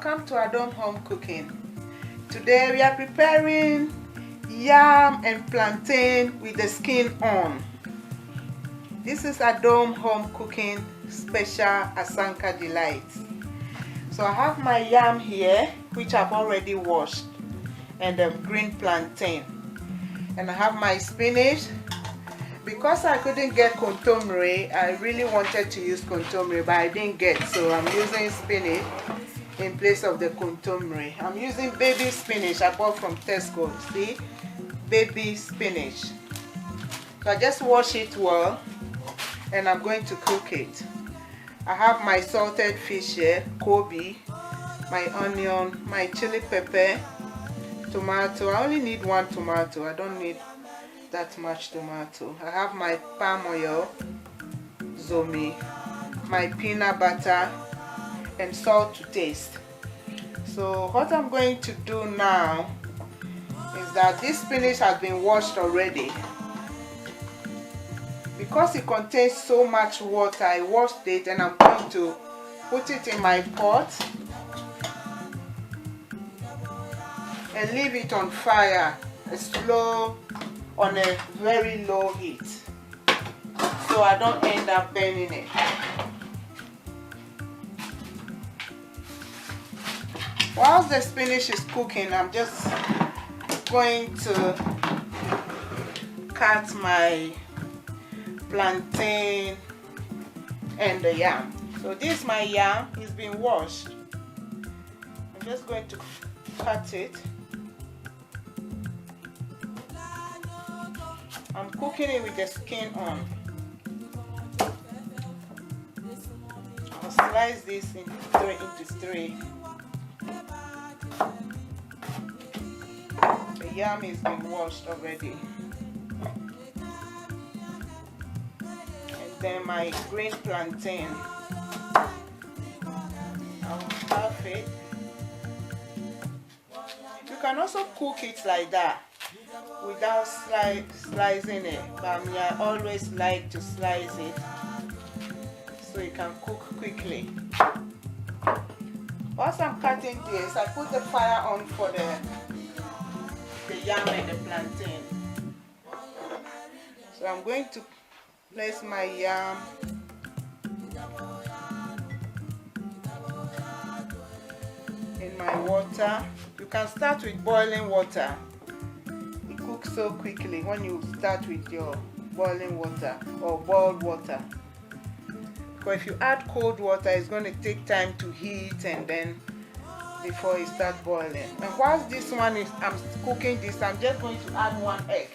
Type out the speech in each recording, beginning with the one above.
Welcome to Adom Home Cooking. Today we are preparing yam and plantain with the skin on. This is Adom Home Cooking special Asanka Delight. So I have my yam here, which I've already washed, and the green plantain. And I have my spinach. Because I couldn't get nkotonmire, I really wanted to use nkotonmire, but I didn't get, so I'm using spinach in place of the nkotonmire. I'm using baby spinach I bought from Tesco. See, baby spinach. So I just wash it well, and I'm going to cook it. I have my salted fish here, Kobi, my onion, my chili pepper, tomato. I only need one tomato. I don't need that much tomato. I have my palm oil, zomi, my peanut butter, and salt to taste. So what I'm going to do now is that this spinach has been washed already. Because it contains so much water, I washed it, and I'm going to put it in my pot and leave it on fire, on a very low heat, so I don't end up burning it. Whilst the spinach is cooking, I'm just going to cut my plantain and the yam. So this is my yam, it's been washed. I'm just going to cut it. I'm cooking it with the skin on. I'll slice this into three. The yam has been washed already. And then my green plantain. I'll half it. You can also cook it like that, without slicing it, but I always like to slice it so it can cook quickly. Whilst I'm cutting this, I put the fire on for the yam and the plantain. So I'm going to place my yam in my water. You can start with boiling water. Cook so quickly when you start with your boiling water or boiled water. Because if you add cold water, it's going to take time to heat, and then before it starts boiling. And whilst this one is, I'm cooking this, I'm just going to add one egg.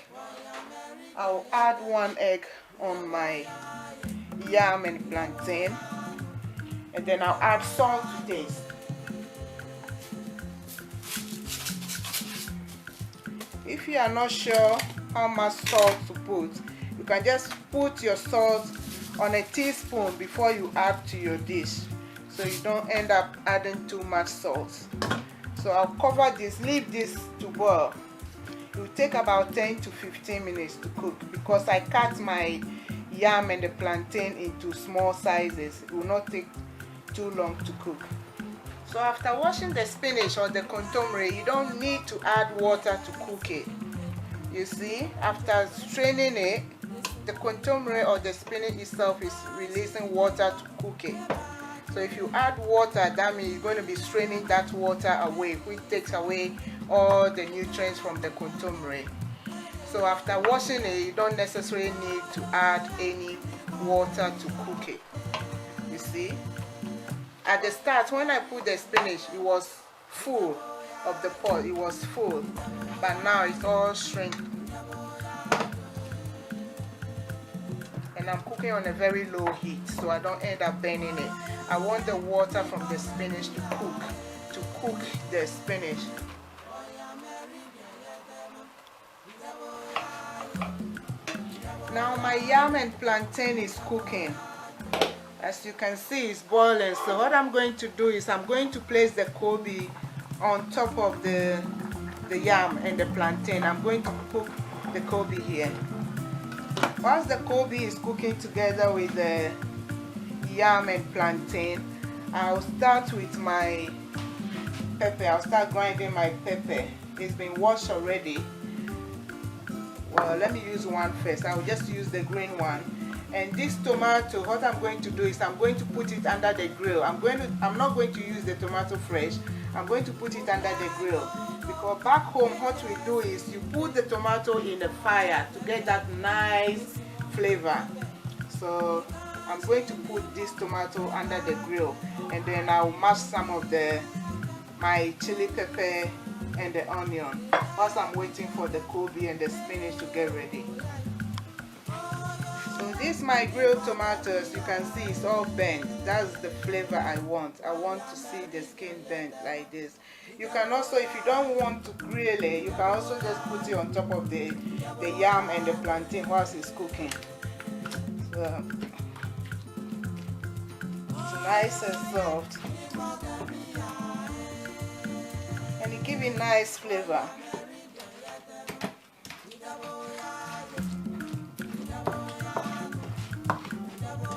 I'll add one egg on my yam and plantain, and then I'll add salt to taste. If you are not sure how much salt to put, you can just put your salt on a teaspoon before you add to your dish, so you don't end up adding too much salt. So I'll cover this, leave this to boil. It will take about 10 to 15 minutes to cook, because I cut my yam and the plantain into small sizes. It will not take too long to cook. So after washing the spinach or the nkotonmire, you don't need to add water to cook it. You see, after straining it, the nkotonmire or the spinach itself is releasing water to cook it. So if you add water, that means you're going to be straining that water away, which takes away all the nutrients from the nkotonmire. So after washing it, you don't necessarily need to add any water to cook it. You see? At the start, when I put the spinach, it was full of the pot. It was full, but now it's all shrink. And I'm cooking on a very low heat, so I don't end up burning it. I want the water from the spinach to cook the spinach. Now my yam and plantain is cooking. As you can see, it's boiling. So what I'm going to do is I'm going to place the Kobi on top of the yam and the plantain. I'm going to cook the Kobi here. Once the Kobi is cooking together with the yam and plantain, I'll start with my pepper. I'll start grinding my pepper. It's been washed already. Well, let me use one first. I'll just use the green one. And this tomato, what I'm going to do is I'm going to put it under the grill. I'm not going to use the tomato fresh. I'm going to put it under the grill, because back home what we do is you put the tomato in the fire to get that nice flavor. So I'm going to put this tomato under the grill, and then I'll mash some of my chili pepper and the onion whilst I'm waiting for the Kobi and the spinach to get ready. So this my grilled tomatoes, you can see it's all burnt. That's the flavor I want. I want to see the skin burnt like this. You can also, if you don't want to grill it, you can also just put it on top of the yam and the plantain whilst it's cooking. So it's nice and soft, and it gives it nice flavor.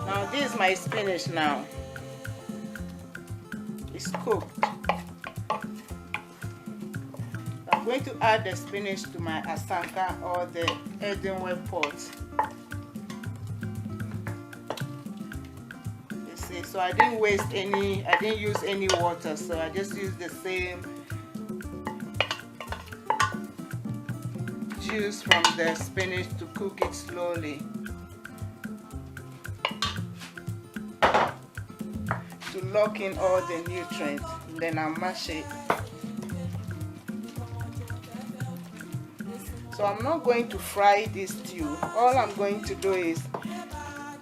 Now this is my spinach now. It's cooked. I'm going to add the spinach to my Asanka or the earthenware pot. You see, so I didn't use any water, so I just used the same juice from the spinach to cook it slowly, to lock in all the nutrients. Then I'll mash it. So I'm not going to fry this stew. All I'm going to do is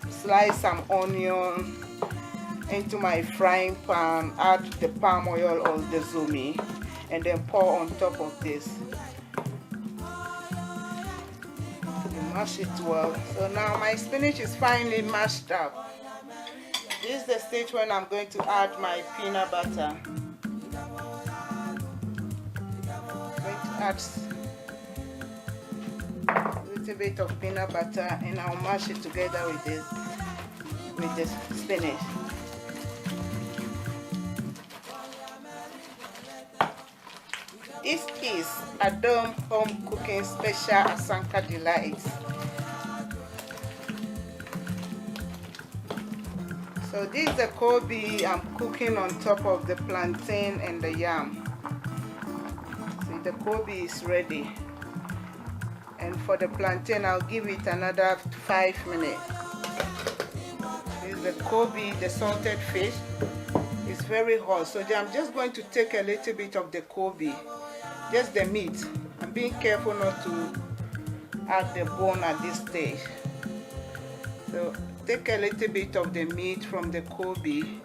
slice some onion into my frying pan, add the palm oil or the zumi, and then pour on top of this. Mash it well. So now my spinach is finely mashed up. This is the stage when I'm going to add my peanut butter. I'm going to add a little bit of peanut butter, and I'll mash it together with the spinach. This is Adom home cooking special Asanka Delight. So this is the Kobi I'm cooking on top of the plantain and the yam. See, the Kobi is ready. And for the plantain, I'll give it another 5 minutes. This is the Kobi, the salted fish. It's very hot, so I'm just going to take a little bit of the Kobi, just the meat. I'm being careful not to add the bone at this stage. So take a little bit of the meat from the Kobi.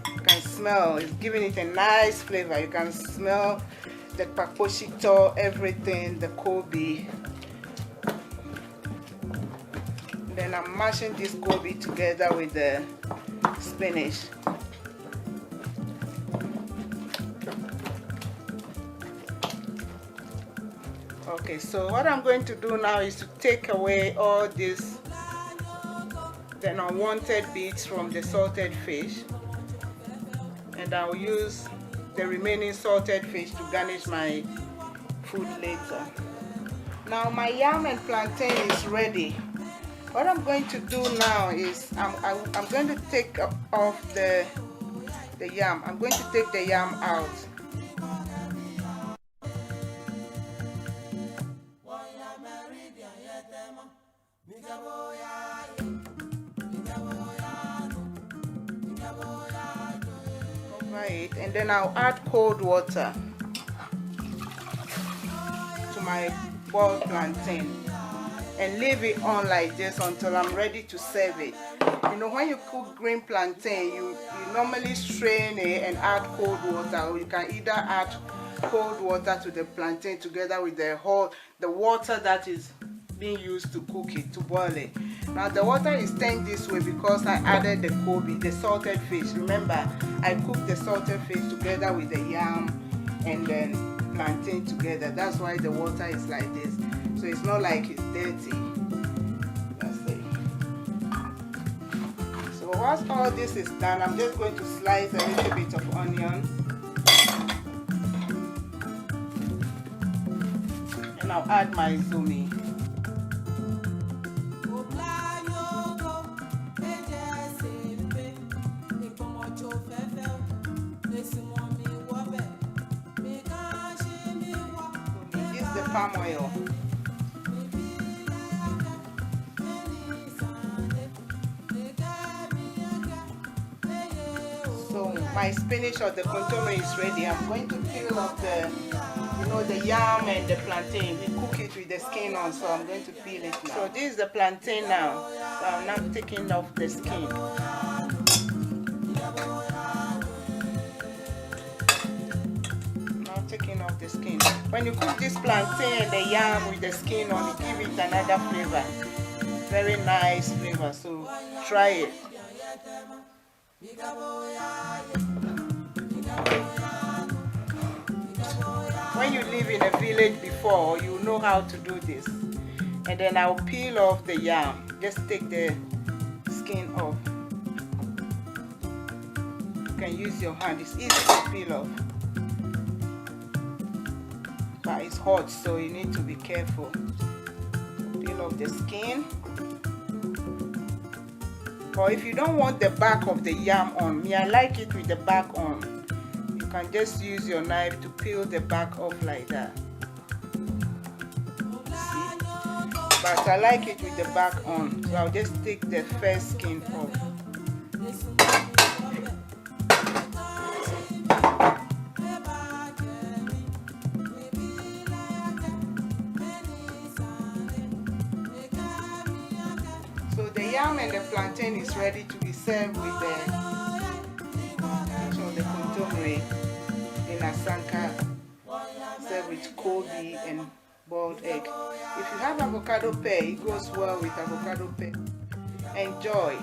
You can smell, it's giving it a nice flavor. You can smell the paposhito, everything, the Kobi. Then I'm mashing this Kobi together with the spinach. Okay, so what I'm going to do now is to take away all this, the unwanted bits from the salted fish, and I'll use the remaining salted fish to garnish my food later. Now my yam and plantain is ready. What I'm going to do now is I'm going to take off the yam. I'm going to take the yam out. Cover it, and then I'll add cold water to my boiled plantain and leave it on like this until I'm ready to serve it. You know, when you cook green plantain, you normally strain it and add cold water, or you can either add cold water to the plantain together with the water that is being used to cook it, to boil it. Now the water is turned this way because I added the Kobi, the salted fish. Remember, I cooked the salted fish together with the yam and then plantain together. That's why the water is like this. So it's not like it's dirty. That's it. So once all this is done, I'm just going to slice a little bit of onion. And I'll add my zumi. This is the palm oil. So my spinach or the nkotonmire is ready. I'm going to peel off the yam and the plantain. We cook it with the skin on, so I'm going to peel it now. So this is the plantain now. So I'm now taking off the skin. Now taking off the skin. When you cook this plantain and the yam with the skin on, you give it another flavor. Very nice flavor. So try it. When you live in a village before, you know how to do this. And then I'll peel off the yam. Just take the skin off. You can use your hand. It's easy to peel off. But it's hot, so you need to be careful. Peel off the skin. Or if you don't want the back of the yam on, me, I like it with the back on. You can just use your knife to peel the back off like that. See? But I like it with the back on, so I'll just take the first skin off. So the yam and the plantain is ready to be served with the nkotonmire in Asanka, served with Kobi and boiled egg. If you have avocado pear, it goes well with avocado pear. Enjoy.